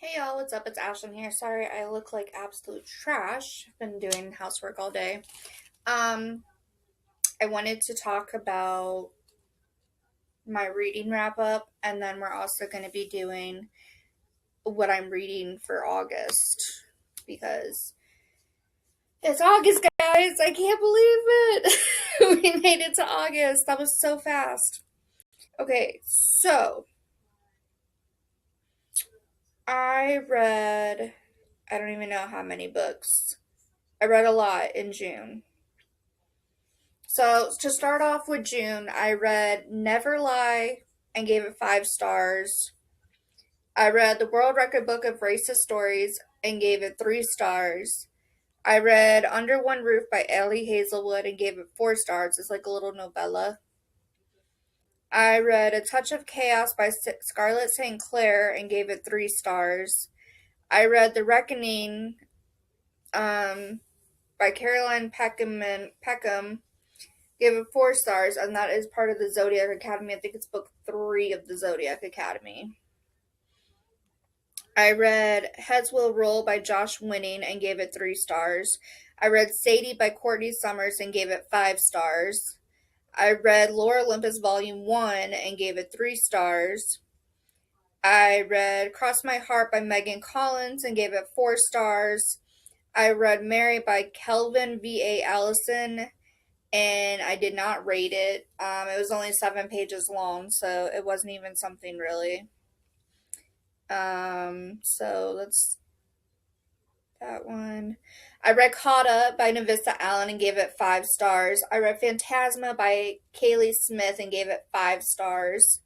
Hey y'all, what's up? It's Ashlyn here. Sorry I look like absolute trash. I've been doing housework all day. Um, I wanted to talk about my reading wrap up, and then we're also going to be doing what I'm reading for August because it's August, guys. I can't believe it. We made it to August. That was so fast. Okay, so I don't even know how many books. I read a lot in June. So to start off with June, I read Never Lie and gave it 5 stars. I read The World Record Book of Racist Stories and gave it 3 stars. I read Under One Roof by Ellie Hazelwood and gave it 4 stars. It's like a little novella. I read A Touch of Chaos by Scarlett St. Clair and gave it 3 stars. I read The Reckoning by Caroline Peckham, gave it 4 stars, and that is part of the Zodiac Academy. I think it's book 3 of the Zodiac Academy. I read Heads Will Roll by Josh Winning and gave it 3 stars. I read Sadie by Courtney Summers and gave it 5 stars. I read Lore Olympus Volume 1 and gave it 3 stars. I read Cross My Heart by Megan Collins and gave it 4 stars. I read Mary by Kelvin V.A. Allison and I did not rate it. It was only 7 pages long, so it wasn't even something really. So that's that one. I read Caught Up by Navista Allen and gave it 5 stars. I read Phantasma by Kaylee Smith and gave it 5 stars.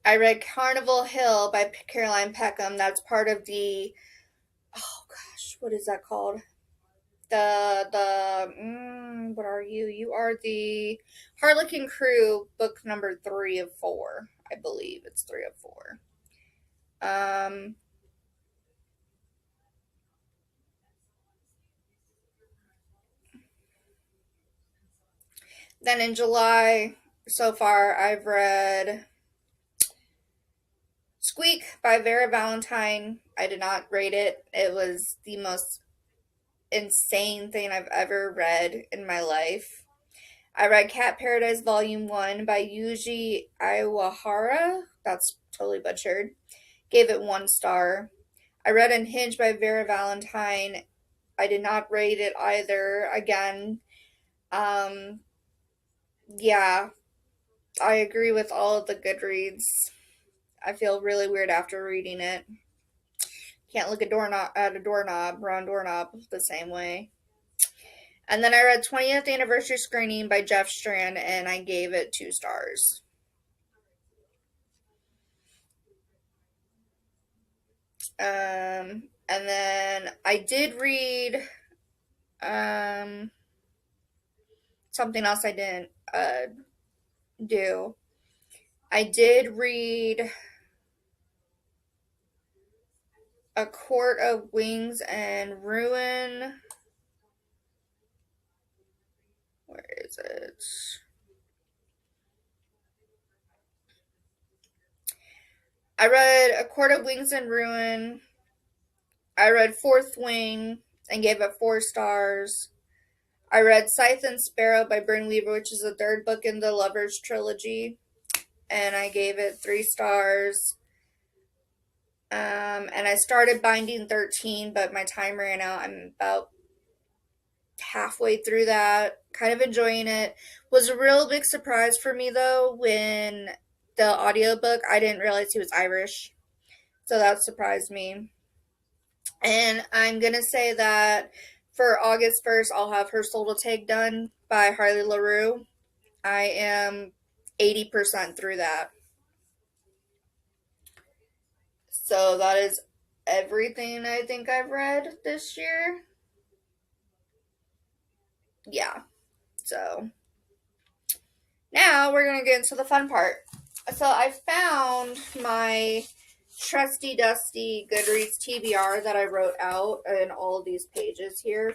I read Carnival Hill by Caroline Peckham. That's part of the, oh gosh, what is that called? What are you? You are the Harlequin Crew, book number 3 of 4. I believe it's 3 of 4. Then in July, so far, I've read Squeak by Vera Valentine. I did not rate it. It was the most insane thing I've ever read in my life. I read Cat Paradise Volume 1 by Yuji Iwahara. That's totally butchered. Gave it 1 star. I read Unhinged by Vera Valentine. I did not rate it either. Again, yeah, I agree with all of the Goodreads. I feel really weird after reading it. Can't look at a doorknob, round doorknob, the same way. And then I read 20th Anniversary Screening by Jeff Strand, and I gave it 2 stars. And then I did read something else I didn't do. I did read A Court of Wings and Ruin. Where is it? I read A Court of Wings and Ruin. I read Fourth Wing and gave it 4 stars. I read Scythe and Sparrow by Bryn Weaver, which is the 3rd book in the Lovers trilogy, and I gave it 3 stars. And I started Binding 13, but my time ran out. I'm about halfway through that, kind of enjoying it. Was a real big surprise for me though when the audiobook, I didn't realize he was Irish, so that surprised me. And I'm gonna say that for August 1st, I'll have Her Soul to Take done by Harley LaRue. I am 80% through that. So that is everything I think I've read this year. Yeah. So now we're going to get into the fun part. So I found my trusty dusty Goodreads TBR that I wrote out in all of these pages here.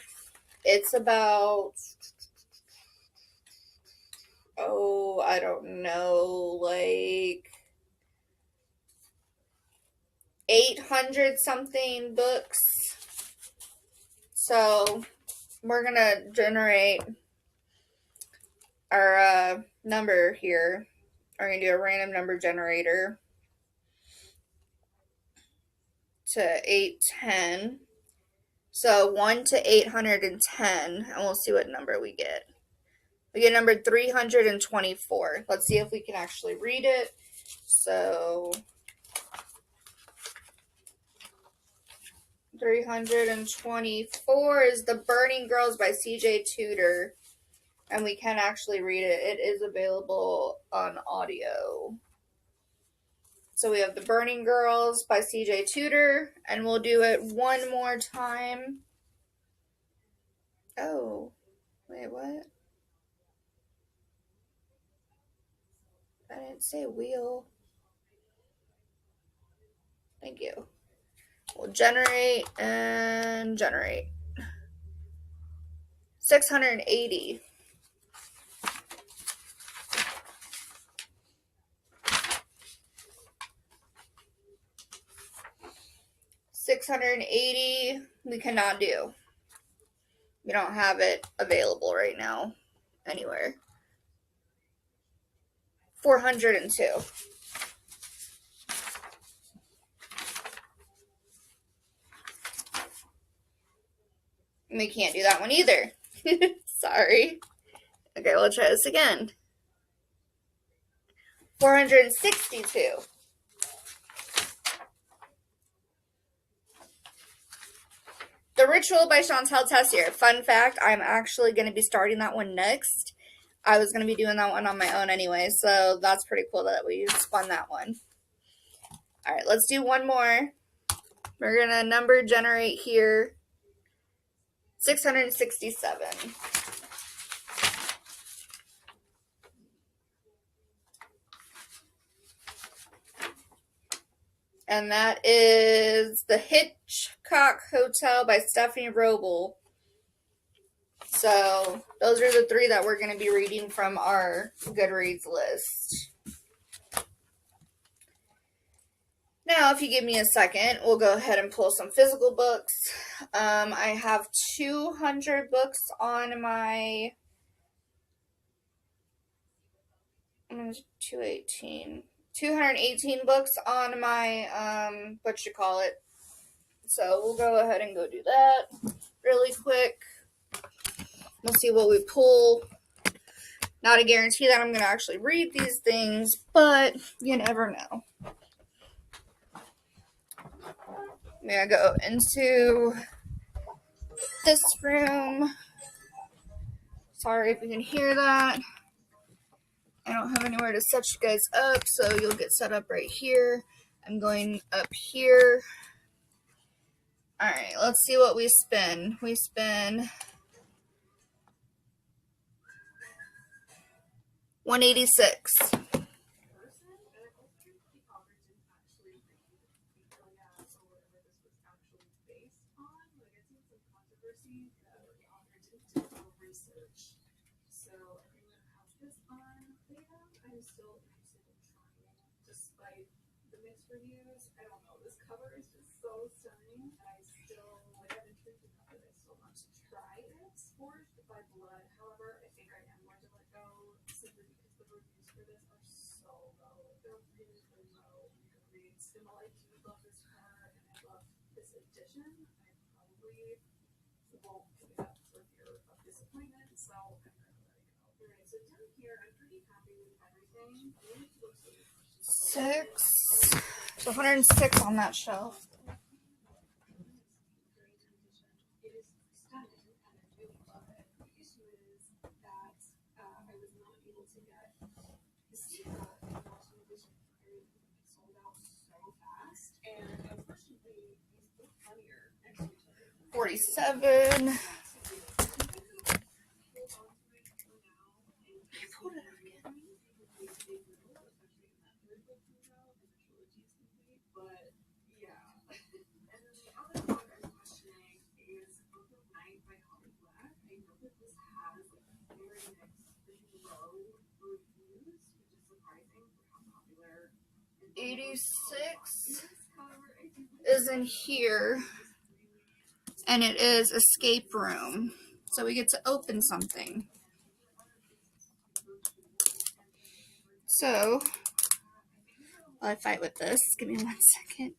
It's about, I don't know, like 800 something books. So we're going to generate our number here. We're going to do a random number generator to 810. So 1 to 810, and we'll see what number we get. We get number 324. Let's see if we can actually read it. So 324 is The Burning Girls by C.J. Tudor. And we can actually read it. It is available on audio. So we have The Burning Girls by C.J. Tudor. And we'll do it one more time. Oh, wait, what? I didn't say wheel. Thank you. We'll generate and generate. 680. 680 we cannot do. We don't have it available right now anywhere. 402. We can't do that one either. Sorry. Okay, we'll try this again. 462. The Ritual by Chantal Tessier. Fun fact, I'm actually going to be starting that one next. I was going to be doing that one on my own anyway, so that's pretty cool that we spun that one. All right, let's do one more. We're going to number generate here. 667. And that is The Hitchcock Hotel by Stephanie Roble. So those are the three that we're going to be reading from our Goodreads list. Now, if you give me a second, we'll go ahead and pull some physical books. I have 200 books on my 218 books on my, So we'll go ahead and go do that really quick. We'll see what we pull. Not a guarantee that I'm going to actually read these things, but you never know. I'm going to go into this room. Sorry if you can hear that. I don't have anywhere to set you guys up, so you'll get set up right here. I'm going up here. Alright, let's see what we spin. We spin 186. Six. So 106 on that shelf. $47. $86. is in here, and it is Escape Room. So we get to open something. So, while I fight with this, give me 1 second.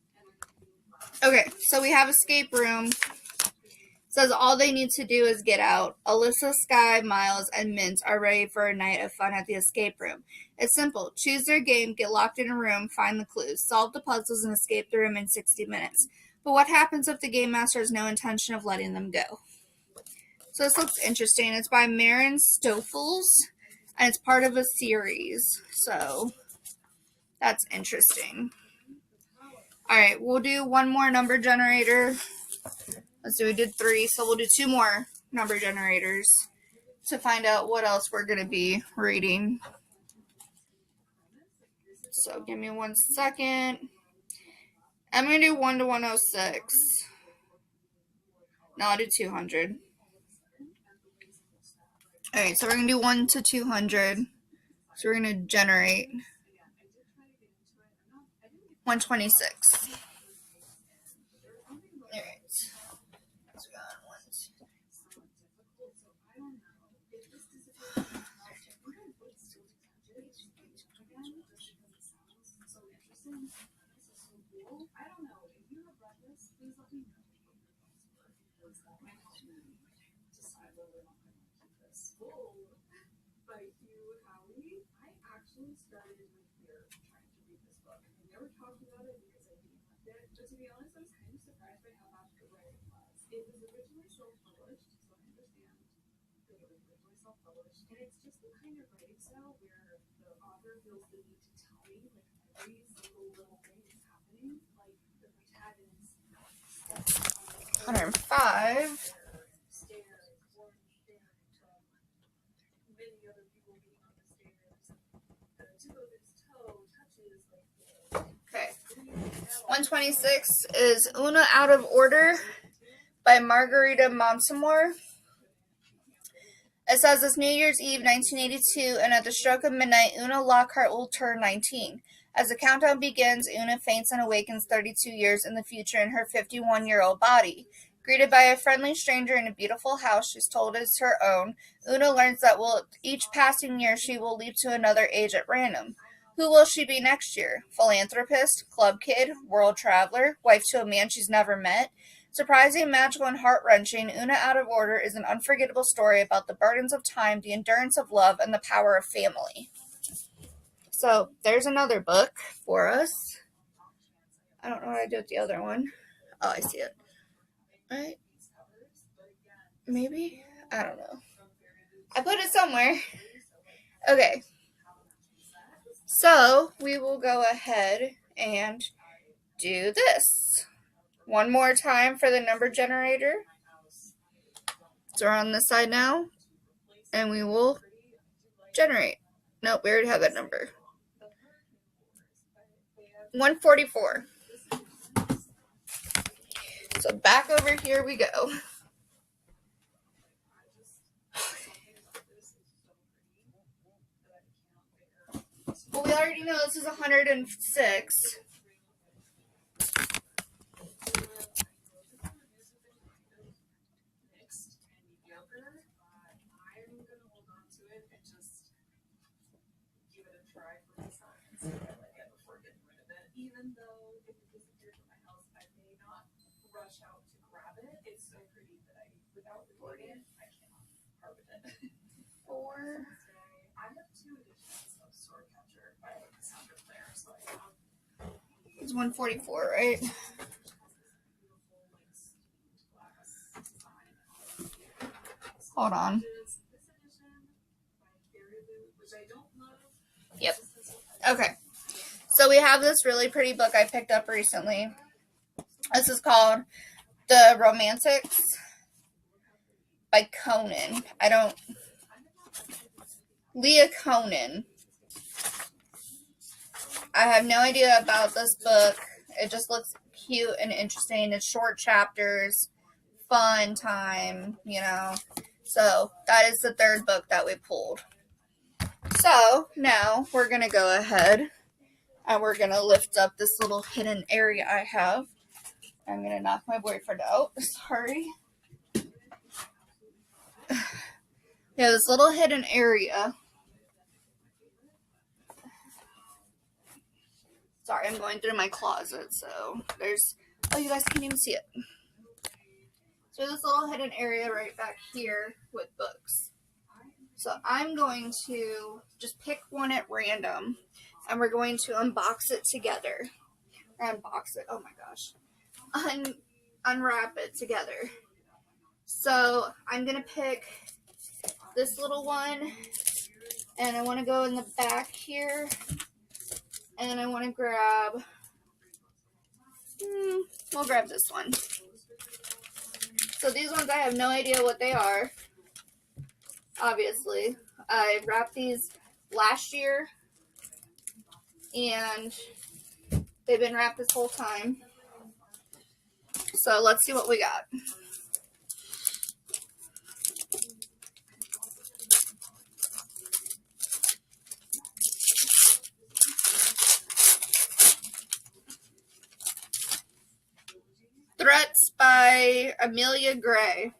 Okay, so we have Escape Room. It says all they need to do is get out. Alyssa, Sky, Miles, and Mint are ready for a night of fun at the escape room. It's simple. Choose their game, get locked in a room, find the clues, solve the puzzles, and escape the room in 60 minutes. But what happens if the game master has no intention of letting them go? So this looks interesting. It's by Marin Stoffels, and it's part of a series. So that's interesting. All right, we'll do one more number generator. Let's see, we did 3, so we'll do 2 more number generators to find out what else we're going to be reading. So give me 1 second. I'm going to do 1 to 106. No, I'll do 200. All right, so we're going to do 1 to 200. So we're going to generate 126. All right. So we got 1, 2, 3. $105. Okay. 126 is Una Out of Order by Margarita Montemore. It says it's New Year's Eve 1982, and at the stroke of midnight, Una Lockhart will turn 19. As the countdown begins, Una faints and awakens 32 years in the future in her 51-year-old body. Greeted by a friendly stranger in a beautiful house she's told is her own, Una learns that with each passing year she will leap to another age at random. Who will she be next year? Philanthropist, club kid, world traveler, wife to a man she's never met? Surprising, magical, and heart-wrenching, Una Out of Order is an unforgettable story about the burdens of time, the endurance of love, and the power of family. So, there's another book for us. I don't know what I did with the other one. Oh, I see it. Right? Maybe? I don't know. I put it somewhere. Okay. So, we will go ahead and do this. One more time for the number generator. So we're on this side now. And we will generate. Nope, we already have that number. 144. So back over here we go. Well, we already know this is 106. Even though if it disappeared from my house, I may not rush out to grab it. It's so pretty that without recording it, I cannot part with it. 4. I have 2 editions of Sword Catcher by Cassandra Clare, so I have. It's 144, right? Hold on. Yep. Okay. So we have this really pretty book I picked up recently. This is called The Romantics by Conan. Leah Conan. I have no idea about this book. It just looks cute and interesting. It's short chapters, fun time, So that is the 3rd book that we pulled. So now we're going to go ahead and we're going to lift up this little hidden area I have. I'm gonna knock my boyfriend out. Sorry. Yeah, this little hidden area. Sorry, I'm going through my closet, so there's. Oh, you guys can't even see it. So this little hidden area right back here with books. So I'm going to just pick one at random, and we're going to unbox it together. Or unbox it. Oh my gosh. Unwrap it together. So I'm gonna pick this little one, and I want to go in the back here, and I want to grab. We'll grab this one. So these ones I have no idea what they are. Obviously, I wrapped these last year, and they've been wrapped this whole time. So let's see what we got. Threats by Amelia Gray.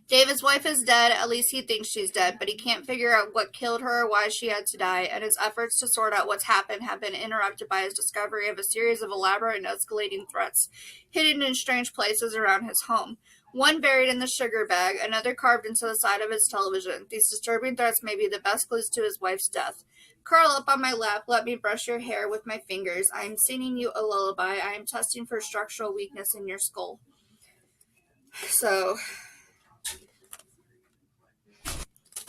David's wife is dead, at least he thinks she's dead, but he can't figure out what killed her or why she had to die, and his efforts to sort out what's happened have been interrupted by his discovery of a series of elaborate and escalating threats hidden in strange places around his home. One buried in the sugar bag, another carved into the side of his television. These disturbing threats may be the best clues to his wife's death. Curl up on my lap, let me brush your hair with my fingers. I am singing you a lullaby. I am testing for structural weakness in your skull. So...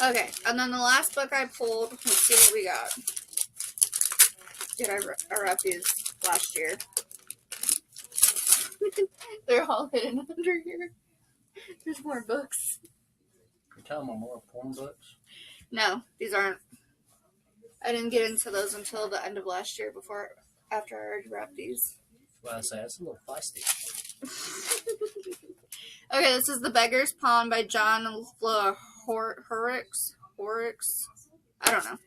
okay, and then the last book I pulled, let's see what we got. Dude, I wrapped these last year. They're all hidden under here. There's more books. You're telling me more porn books? No, these aren't. I didn't get into those until the end of last year after I already wrapped these. Well, I say, that's a little feisty. Okay, this is The Beggar's Pawn by John Horrocks. I don't know.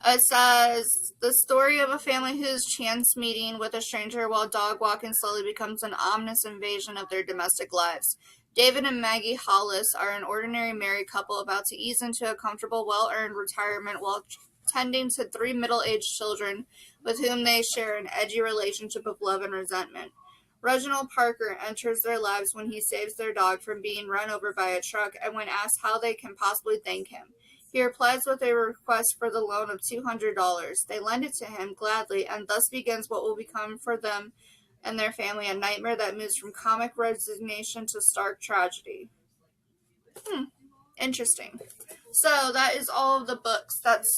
It says, the story of a family whose chance meeting with a stranger while dog walking slowly becomes an ominous invasion of their domestic lives. David and Maggie Hollis are an ordinary married couple about to ease into a comfortable, well-earned retirement while tending to 3 middle-aged children with whom they share an edgy relationship of love and resentment. Reginald Parker enters their lives when he saves their dog from being run over by a truck, and when asked how they can possibly thank him, he replies with a request for the loan of $200. They lend it to him gladly, and thus begins what will become for them and their family a nightmare that moves from comic resignation to stark tragedy. Interesting. So that is all of the books. That's,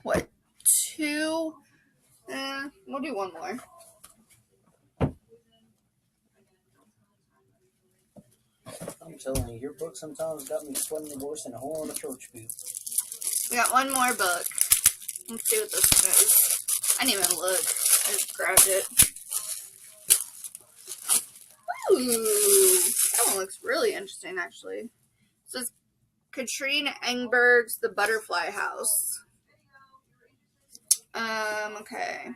what, 2? We'll do one more. I'm telling you, your book sometimes got me sweating worse than a hole in a church pew. We got one more book. Let's see what this one is. I didn't even look. I just grabbed it. Ooh, that one looks really interesting, actually. So it's Katrine Engberg's The Butterfly House. Okay.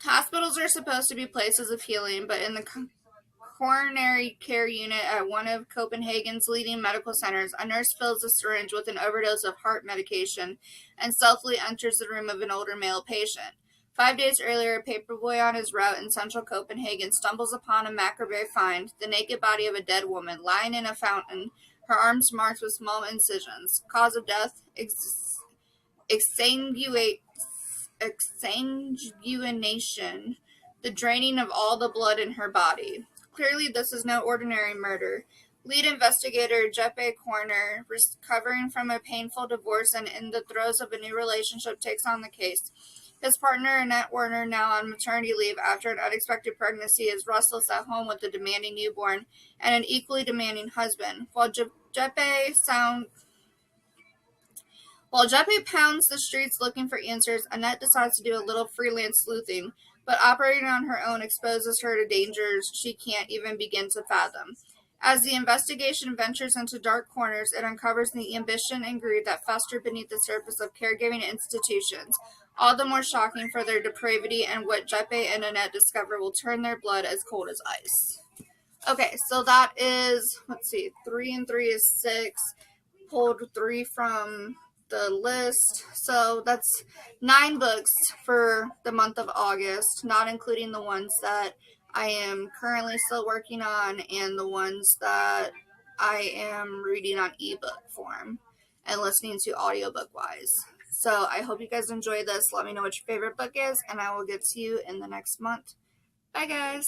Hospitals are supposed to be places of healing, but in the coronary care unit at one of Copenhagen's leading medical centers, a nurse fills a syringe with an overdose of heart medication and stealthily enters the room of an older male patient. 5 days earlier, a paperboy on his route in central Copenhagen stumbles upon a macabre find, the naked body of a dead woman lying in a fountain, her arms marked with small incisions. Cause of death, exsanguination, the draining of all the blood in her body. Clearly, this is no ordinary murder. Lead investigator Jeppe Corner, recovering from a painful divorce and in the throes of a new relationship, takes on the case. His partner, Annette Werner, now on maternity leave after an unexpected pregnancy, is restless at home with a demanding newborn and an equally demanding husband. While Jeppe pounds the streets looking for answers, Annette decides to do a little freelance sleuthing, but operating on her own exposes her to dangers she can't even begin to fathom. As the investigation ventures into dark corners, it uncovers the ambition and greed that fester beneath the surface of caregiving institutions, all the more shocking for their depravity, and what Jeppe and Annette discover will turn their blood as cold as ice. Okay, so that is, let's see, 3 and 3 is 6. Pulled 3 from the list. So that's 9 books for the month of August, not including the ones that I am currently still working on and the ones that I am reading on ebook form and listening to audiobook wise. So I hope you guys enjoy this. Let me know what your favorite book is, and I will get to you in the next month. Bye, guys.